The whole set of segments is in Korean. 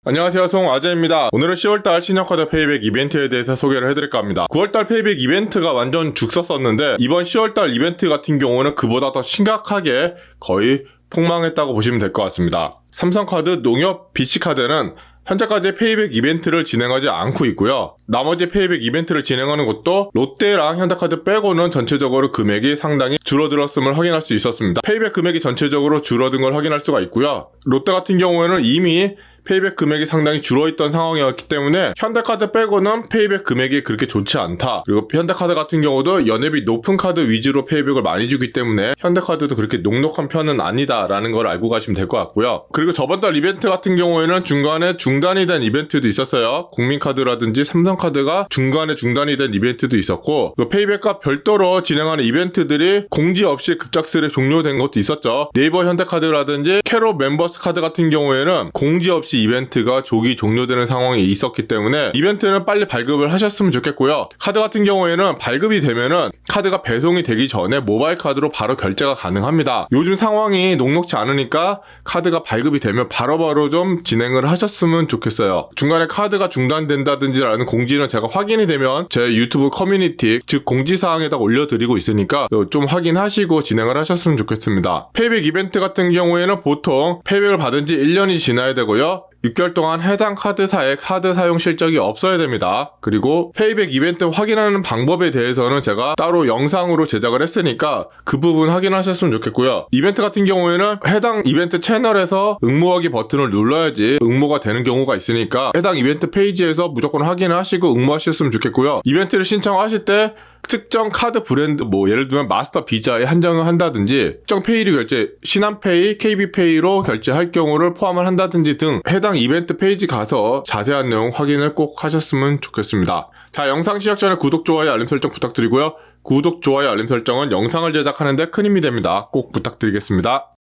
안녕하세요, 송아재입니다. 오늘은 10월달 신형카드 페이백 이벤트에 대해서 소개를 해드릴까 합니다. 9월달 페이백 이벤트가 완전 죽 썼었는데 이번 10월달 이벤트 같은 경우는 그보다 더 심각하게 거의 폭망했다고 보시면 될 것 같습니다. 삼성카드, 농협, BC카드는 현재까지 페이백 이벤트를 진행하지 않고 있고요. 나머지 페이백 이벤트를 진행하는 곳도 롯데랑 현대카드 빼고는 전체적으로 금액이 상당히 줄어들었음을 확인할 수 있었습니다. 페이백 금액이 전체적으로 줄어든 걸 확인할 수가 있고요. 롯데 같은 경우에는 이미 페이백 금액이 상당히 줄어있던 상황이었기 때문에 현대카드 빼고는 페이백 금액이 그렇게 좋지 않다. 그리고 현대카드 같은 경우도 연회비 높은 카드 위주로 페이백을 많이 주기 때문에 현대카드도 그렇게 녹록한 편은 아니다라는 걸 알고 가시면 될 것 같고요. 그리고 저번 달 이벤트 같은 경우에는 중간에 중단이 된 이벤트도 있었어요. 국민카드라든지 삼성카드가 중간에 중단이 된 이벤트도 있었고, 페이백과 별도로 진행하는 이벤트들이 공지 없이 급작스레 종료된 것도 있었죠. 네이버 현대카드라든지 캐롯 멤버스 카드 같은 경우에는 공지 없이 이벤트가 조기 종료되는 상황이 있었기 때문에 이벤트는 빨리 발급을 하셨으면 좋겠고요. 카드 같은 경우에는 발급이 되면은 카드가 배송이 되기 전에 모바일 카드로 바로 결제가 가능합니다. 요즘 상황이 녹록지 않으니까 카드가 발급이 되면 바로바로 좀 진행을 하셨으면 좋겠어요. 중간에 카드가 중단된다든지 라는 공지는 제가 확인이 되면 제 유튜브 커뮤니티, 즉 공지사항에다가 올려드리고 있으니까 좀 확인하시고 진행을 하셨으면 좋겠습니다. 페이백 이벤트 같은 경우에는 보통 페이백을 받은 지 1년이 지나야 되고요. 6개월 동안 해당 카드사의 카드 사용 실적이 없어야 됩니다. 그리고 페이백 이벤트 확인하는 방법에 대해서는 제가 따로 영상으로 제작을 했으니까 그 부분 확인하셨으면 좋겠고요. 이벤트 같은 경우에는 해당 이벤트 채널에서 응모하기 버튼을 눌러야지 응모가 되는 경우가 있으니까 해당 이벤트 페이지에서 무조건 확인을 하시고 응모하셨으면 좋겠고요. 이벤트를 신청하실 때 특정 카드 브랜드, 예를 들면 마스터 비자에 한정을 한다든지 특정 페이로 결제, 신한페이, KB페이로 결제할 경우를 포함을 한다든지 등 해당 이벤트 페이지 가서 자세한 내용 확인을 꼭 하셨으면 좋겠습니다. 자, 영상 시작 전에 구독, 좋아요, 알림 설정 부탁드리고요. 구독, 좋아요, 알림 설정은 영상을 제작하는데 큰 힘이 됩니다. 꼭 부탁드리겠습니다.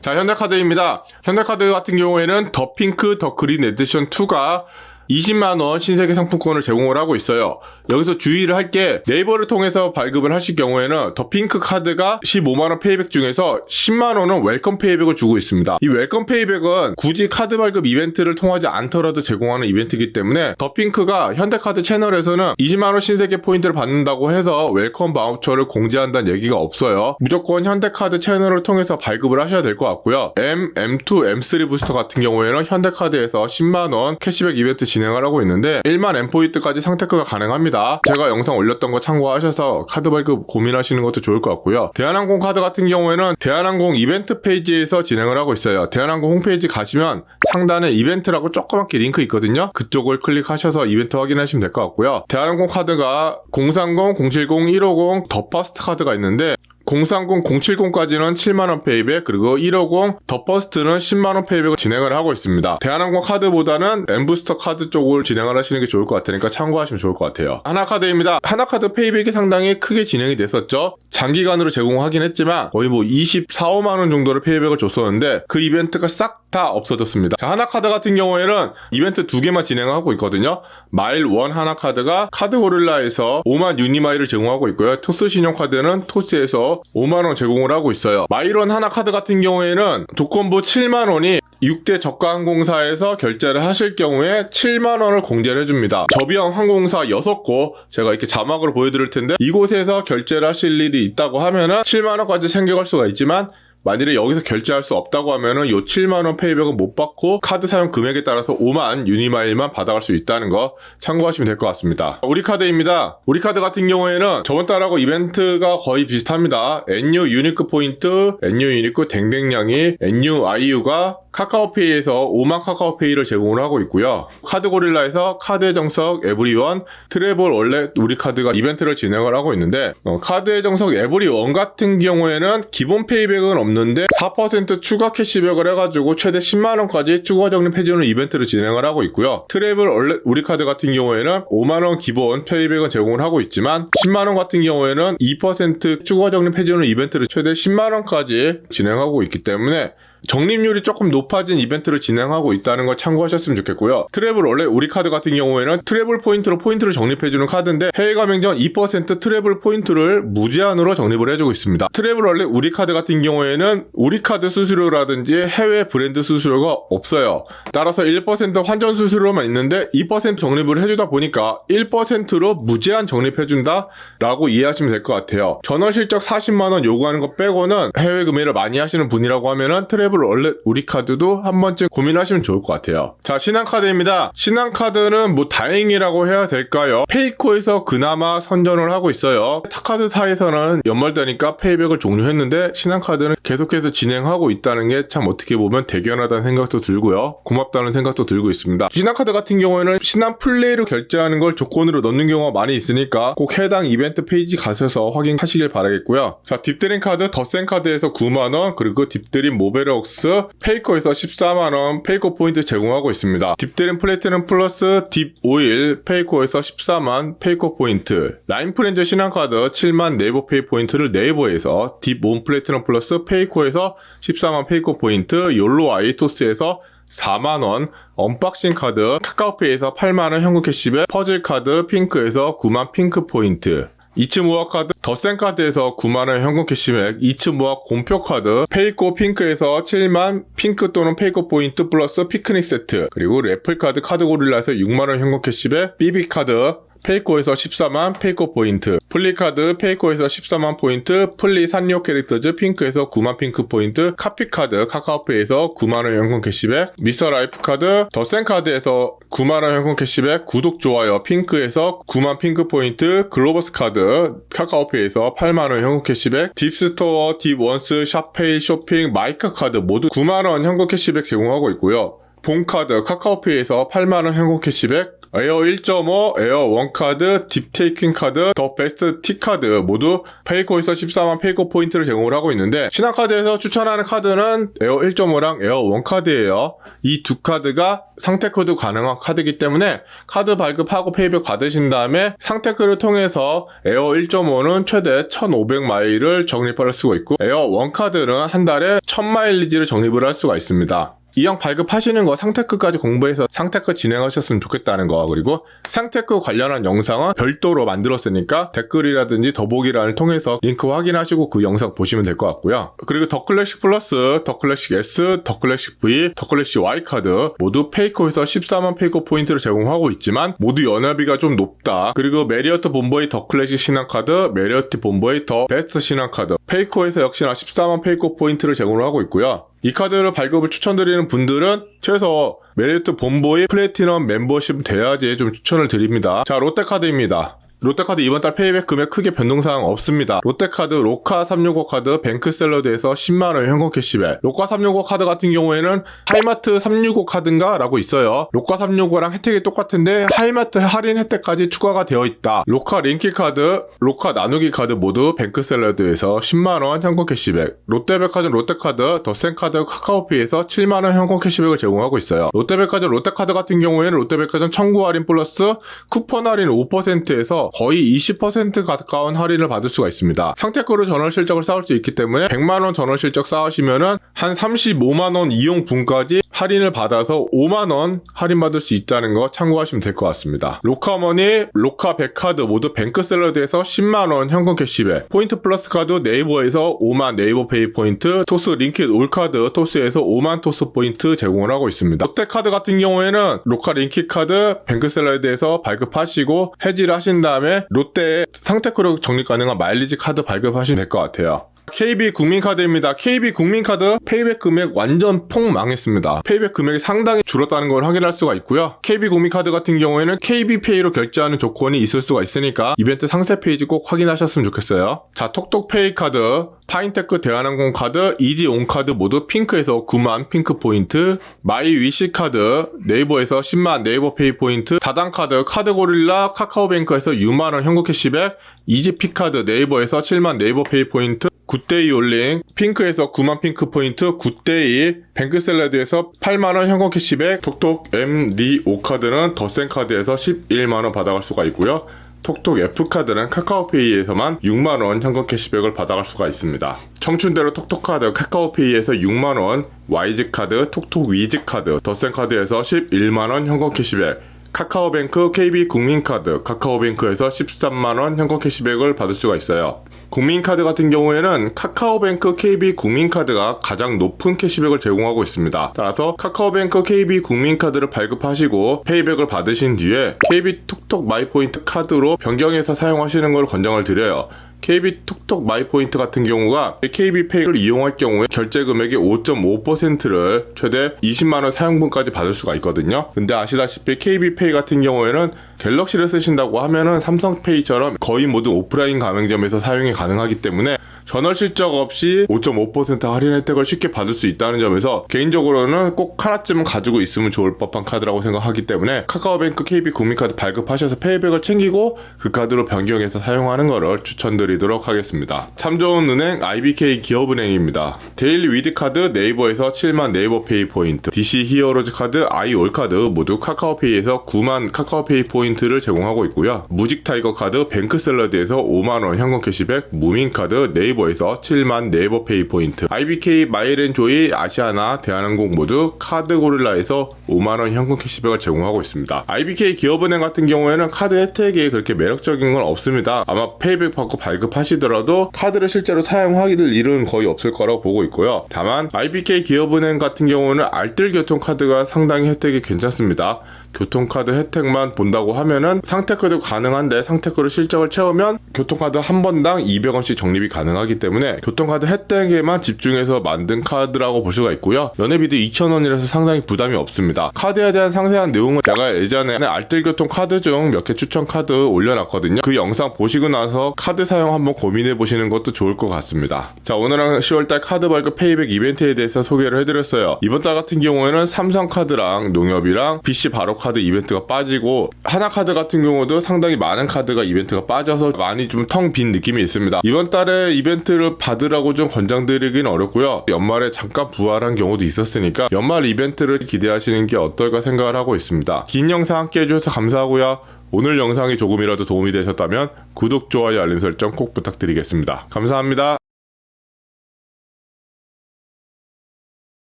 자, 현대카드입니다. 현대카드 같은 경우에는 더 핑크, 더 그린 에디션 2가 20만원 신세계 상품권을 제공을 하고 있어요. 여기서 주의를 할 게 네이버를 통해서 발급을 하실 경우에는 더 핑크 카드가 15만원 페이백 중에서 10만원은 웰컴 페이백을 주고 있습니다. 이 웰컴 페이백은 굳이 카드 발급 이벤트를 통하지 않더라도 제공하는 이벤트이기 때문에 더 핑크가 현대카드 채널에서는 20만원 신세계 포인트를 받는다고 해서 웰컴 바우처를 공지한다는 얘기가 없어요. 무조건 현대카드 채널을 통해서 발급을 하셔야 될 것 같고요. M2, M3 부스터 같은 경우에는 현대카드에서 10만원 캐시백 이벤트 진행을 하고 있는데 1만 M포인트까지 상태크가 가능합니다. 제가 영상 올렸던 거 참고하셔서 카드 발급 고민하시는 것도 좋을 것 같고요. 대한항공 카드 같은 경우에는 대한항공 이벤트 페이지에서 진행을 하고 있어요. 대한항공 홈페이지 가시면 상단에 이벤트라고 조그맣게 링크 있거든요. 그쪽을 클릭하셔서 이벤트 확인하시면 될 것 같고요. 대한항공 카드가 030, 070, 150 더 퍼스트 카드가 있는데 030, 070까지는 7만원 페이백, 그리고 150, 더 퍼스트는 10만원 페이백을 진행을 하고 있습니다. 대한항공 카드보다는 엠부스터 카드 쪽을 진행을 하시는 게 좋을 것 같으니까 참고하시면 좋을 것 같아요. 하나카드입니다. 하나카드 페이백이 상당히 크게 진행이 됐었죠. 장기간으로 제공하긴 했지만 거의 24, 5만원 정도를 페이백을 줬었는데 그 이벤트가 싹 다 없어졌습니다. 자, 하나카드 같은 경우에는 이벤트 2개만 진행하고 있거든요. 마일 1 하나카드가 카드고릴라에서 5만 유니마일을 제공하고 있고요. 토스 신용카드는 토스에서 5만원 제공을 하고 있어요. 마일 1 하나카드 같은 경우에는 조건부 7만원이 6대 저가 항공사에서 결제를 하실 경우에 7만원을 공제를 해줍니다. 저비용 항공사 6곳 제가 이렇게 자막으로 보여드릴 텐데 이곳에서 결제를 하실 일이 있다고 하면은 7만원까지 생겨갈 수가 있지만 만일에 여기서 결제할 수 없다고 하면은 요 7만원 페이백은 못 받고 카드 사용 금액에 따라서 5만 유니마일만 받아갈 수 있다는 거 참고하시면 될 것 같습니다. 우리카드입니다. 우리카드 같은 경우에는 저번 달하고 이벤트가 거의 비슷합니다. NU 유니크 포인트, NU 유니크 댕댕냥이, NU IU가 카카오페이에서 5만 카카오페이를 제공을 하고 있고요. 카드고릴라에서 카드의 정석 에브리원, 트래블 원래 우리카드가 이벤트를 진행을 하고 있는데 카드의 정석 에브리원 같은 경우에는 기본 페이백은 없는데 4% 추가 캐시백을 해가지고 최대 10만원까지 추가 적립해주는 이벤트를 진행을 하고 있고요. 트래블 원래 우리카드 같은 경우에는 5만원 기본 페이백은 제공을 하고 있지만 10만원 같은 경우에는 2% 추가 적립해주는 이벤트를 최대 10만원까지 진행하고 있기 때문에 적립률이 조금 높아진 이벤트를 진행하고 있다는 걸 참고하셨으면 좋겠고요. 트래블 원래 우리 카드 같은 경우에는 트래블 포인트로 포인트를 적립해주는 카드인데 해외 가맹 전 2% 트래블 포인트를 무제한으로 적립을 해주고 있습니다. 트래블 원래 우리 카드 같은 경우에는 우리 카드 수수료라든지 해외 브랜드 수수료가 없어요. 따라서 1% 환전 수수료만 있는데 2% 적립을 해주다 보니까 1%로 무제한 적립해준다 라고 이해하시면 될 것 같아요. 전월 실적 40만원 요구하는 거 빼고는 해외 구매를 많이 하시는 분이라고 하면은 트래블 원래 우리 카드도 한 번쯤 고민하시면 좋을 것 같아요. 자, 신한카드입니다. 신한카드는 뭐 다행이라고 해야 될까요? 페이코에서 그나마 선전을 하고 있어요. 타카드사에서는 연말되니까 페이백을 종료했는데 신한카드는 계속해서 진행하고 있다는 게 참 어떻게 보면 대견하다는 생각도 들고요. 고맙다는 생각도 들고 있습니다. 신한카드 같은 경우에는 신한 플레이로 결제하는 걸 조건으로 넣는 경우가 많이 있으니까 꼭 해당 이벤트 페이지 가셔서 확인하시길 바라겠고요. 자, 딥드림 카드 덧센카드에서 9만원, 그리고 딥드림 모베럭스 페이커에서 14만원 페이커 포인트 제공하고 있습니다. 딥드림 플래티넘 플러스 딥 오일 페이커에서 14만 페이커 포인트, 라인프렌즈 신한카드 7만 네이버페이 포인트를 네이버에서, 딥 온 플래티넘 플러스 페이커에서 14만 페이커 포인트, 욜로 아이토스에서 4만원, 언박싱 카드 카카오페이에서 8만원 현금 캐시백, 퍼즐 카드 핑크에서 9만 핑크 포인트, 이츠 모아 카드 덧센 카드에서 9만원 현금 캐시백, 이츠 모아 공표 카드 페이코 핑크에서 7만 핑크 또는 페이코 포인트 플러스 피크닉 세트, 그리고 래플 카드 카드고릴라에서 6만원 현금 캐시백, 삐비 카드 페이코에서 14만 페이코 포인트, 플리카드 페이코에서 14만 포인트, 플리 산리오 캐릭터즈 핑크에서 9만 핑크 포인트, 카피카드 카카오페이에서 9만원 현금 캐시백, 미스터 라이프 카드 덧센 카드에서 9만원 현금 캐시백, 구독 좋아요 핑크에서 9만 핑크 포인트, 글로버스 카드 카카오페이에서 8만원 현금 캐시백, 딥스토어, 딥원스, 샵페이, 쇼핑, 마이카 카드 모두 9만원 현금 캐시백 제공하고 있고요. 본카드 카카오페이에서 8만원 현금 캐시백, 에어 1.5, 에어 원카드, 딥테이킹 카드, 더 베스트 T카드 모두 페이코에서 14만 페이코 포인트를 제공을 하고 있는데, 신한카드에서 추천하는 카드는 에어 1.5랑 에어 원카드예요. 이 두 카드가 상테크도 가능한 카드이기 때문에 카드 발급하고 페이백 받으신 다음에 상테크를 통해서 에어 1.5는 최대 1500마일을 적립할 수가 있고, 에어 원카드는 한 달에 1000마일리지를 적립을 할 수가 있습니다. 이왕 발급하시는 거 상테크까지 공부해서 상테크 진행하셨으면 좋겠다는 거, 그리고 상테크 관련한 영상은 별도로 만들었으니까 댓글이라든지 더보기란을 통해서 링크 확인하시고 그 영상 보시면 될 것 같고요. 그리고 더 클래식 플러스, 더 클래식 S, 더 클래식 V, 더 클래식 Y 카드 모두 페이코에서 14만 페이코 포인트를 제공하고 있지만 모두 연회비가 좀 높다. 그리고 메리어트 본보이 더 클래식 신한카드, 메리어트 본보이 더 베스트 신한카드 페이코에서 역시나 14만 페이코 포인트를 제공을 하고 있고요. 이 카드를 발급을 추천드리는 분들은 최소 메리트 본보이 플래티넘 멤버십 돼야지 좀 추천을 드립니다. 자, 롯데카드입니다. 롯데카드 이번달 페이백 금액 크게 변동사항 없습니다. 롯데카드 로카 365 카드 뱅크샐러드에서 10만원 현금 캐시백, 로카 365 카드 같은 경우에는 하이마트 365 카드인가? 라고 있어요. 로카 365랑 혜택이 똑같은데 하이마트 할인 혜택까지 추가가 되어 있다. 로카 링키 카드, 로카 나누기 카드 모두 뱅크샐러드에서 10만원 현금 캐시백, 롯데백화점 롯데카드 더센카드 카카오페이에서 7만원 현금 캐시백을 제공하고 있어요. 롯데백화점 롯데카드 같은 경우에는 롯데백화점 청구 할인 플러스 쿠폰 할인 5%에서 거의 20% 가까운 할인을 받을 수가 있습니다. 상태거로 전월 실적을 쌓을 수 있기 때문에 100만원 전월 실적 쌓으시면은 한 35만원 이용분까지 할인을 받아서 5만원 할인받을 수 있다는 거 참고하시면 될 것 같습니다. 로카머니, 로카 백카드 모두 뱅크샐러드에서 10만원 현금 캐시백, 포인트 플러스 카드 네이버에서 5만 네이버페이 포인트, 토스 링킷 올카드 토스에서 5만 토스 포인트 제공을 하고 있습니다. 롯데카드 같은 경우에는 로카 링킷 카드 뱅크샐러드에서 발급하시고 해지를 하신 다음에 롯데에 상태크로 적립 가능한 마일리지 카드 발급하시면 될 것 같아요. KB국민카드입니다. KB국민카드 페이백 금액 완전 폭 망했습니다. 페이백 금액이 상당히 줄었다는 걸 확인할 수가 있고요. KB국민카드 같은 경우에는 KB페이로 결제하는 조건이 있을 수가 있으니까 이벤트 상세 페이지 꼭 확인하셨으면 좋겠어요. 자, 톡톡페이 카드, 파인테크 대한항공 카드, 이지온 카드 모두 핑크에서 9만 핑크 포인트, 마이위시 카드 네이버에서 10만 네이버페이 포인트, 다단카드 카드고릴라 카카오뱅크에서 6만원 현금 캐시백, 이지피카드 네이버에서 7만 네이버페이 포인트, 굿데이 올링 핑크에서 9만 핑크 포인트, 굿데이 뱅크샐러드에서 8만원 현금 캐시백, 톡톡 MD5 카드는 더센카드에서 11만원 받아갈 수가 있고요. 톡톡 F카드는 카카오페이에서만 6만원 현금 캐시백을 받아갈 수가 있습니다. 청춘대로 톡톡카드 카카오페이에서 6만원, YG카드, 톡톡 위즈카드, 더센카드에서 11만원 현금 캐시백, 카카오뱅크 KB국민카드, 카카오뱅크에서 13만원 현금 캐시백을 받을 수가 있어요. 국민카드 같은 경우에는 카카오뱅크 KB국민카드가 가장 높은 캐시백을 제공하고 있습니다. 따라서 카카오뱅크 KB국민카드를 발급하시고 페이백을 받으신 뒤에 KB톡톡 마이포인트 카드로 변경해서 사용하시는 걸 권장을 드려요. KB톡톡 마이포인트 같은 경우가 KB페이를 이용할 경우에 결제 금액의 5.5%를 최대 20만원 사용분까지 받을 수가 있거든요. 근데 아시다시피 KB페이 같은 경우에는 갤럭시를 쓰신다고 하면은 삼성페이처럼 거의 모든 오프라인 가맹점에서 사용이 가능하기 때문에 전월 실적 없이 5.5% 할인 혜택을 쉽게 받을 수 있다는 점에서 개인적으로는 꼭 하나쯤은 가지고 있으면 좋을 법한 카드라고 생각하기 때문에 카카오뱅크 KB국민카드 발급하셔서 페이백을 챙기고 그 카드로 변경해서 사용하는 것을 추천드리도록 하겠습니다. 참 좋은 은행 IBK 기업은행입니다. 데일리 위드카드 네이버에서 7만 네이버페이 포인트, DC 히어로즈 카드, 아이올카드 모두 카카오페이에서 9만 카카오페이 포인트를 제공하고 있고요. 무직타이거 카드, 뱅크샐러드에서 5만원 현금 캐시백, 무민카드, 네이버에서 7만 네이버페이 포인트, IBK 마일앤조이, 아시아나, 대한항공 모두 카드고릴라에서 5만원 현금 캐시백을 제공하고 있습니다. IBK 기업은행 같은 경우에는 카드 혜택이 그렇게 매력적인 건 없습니다. 아마 페이백 받고 발급하시더라도 카드를 실제로 사용하길 일은 거의 없을 거라고 보고 있고요. 다만 IBK 기업은행 같은 경우는 알뜰교통카드가 상당히 혜택이 괜찮습니다. 교통카드 혜택만 본다고 하면은 상태크도 가능한데 상태크로 실적을 채우면 교통카드 한 번당 200원씩 적립이 가능하기 때문에 교통카드 혜택에만 집중해서 만든 카드라고 볼 수가 있고요. 연회비도 2,000원이라서 상당히 부담이 없습니다. 카드에 대한 상세한 내용은 제가 예전에 알뜰교통 카드 중 몇 개 추천 카드 올려놨거든요. 그 영상 보시고 나서 카드 사용 한번 고민해 보시는 것도 좋을 것 같습니다. 자, 오늘은 10월달 카드 발급 페이백 이벤트에 대해서 소개를 해드렸어요. 이번 달 같은 경우에는 삼성카드랑 농협이랑 BC 바로 카드 이벤트가 빠지고 하나카드 같은 경우도 상당히 많은 카드가 이벤트가 빠져서 많이 좀 텅 빈 느낌이 있습니다. 이번 달에 이벤트를 받으라고 좀 권장드리긴 어렵고요. 연말에 잠깐 부활한 경우도 있었으니까 연말 이벤트를 기대하시는 게 어떨까 생각을 하고 있습니다. 긴 영상 함께 해주셔서 감사하고요. 오늘 영상이 조금이라도 도움이 되셨다면 구독, 좋아요, 알림 설정 꼭 부탁드리겠습니다. 감사합니다.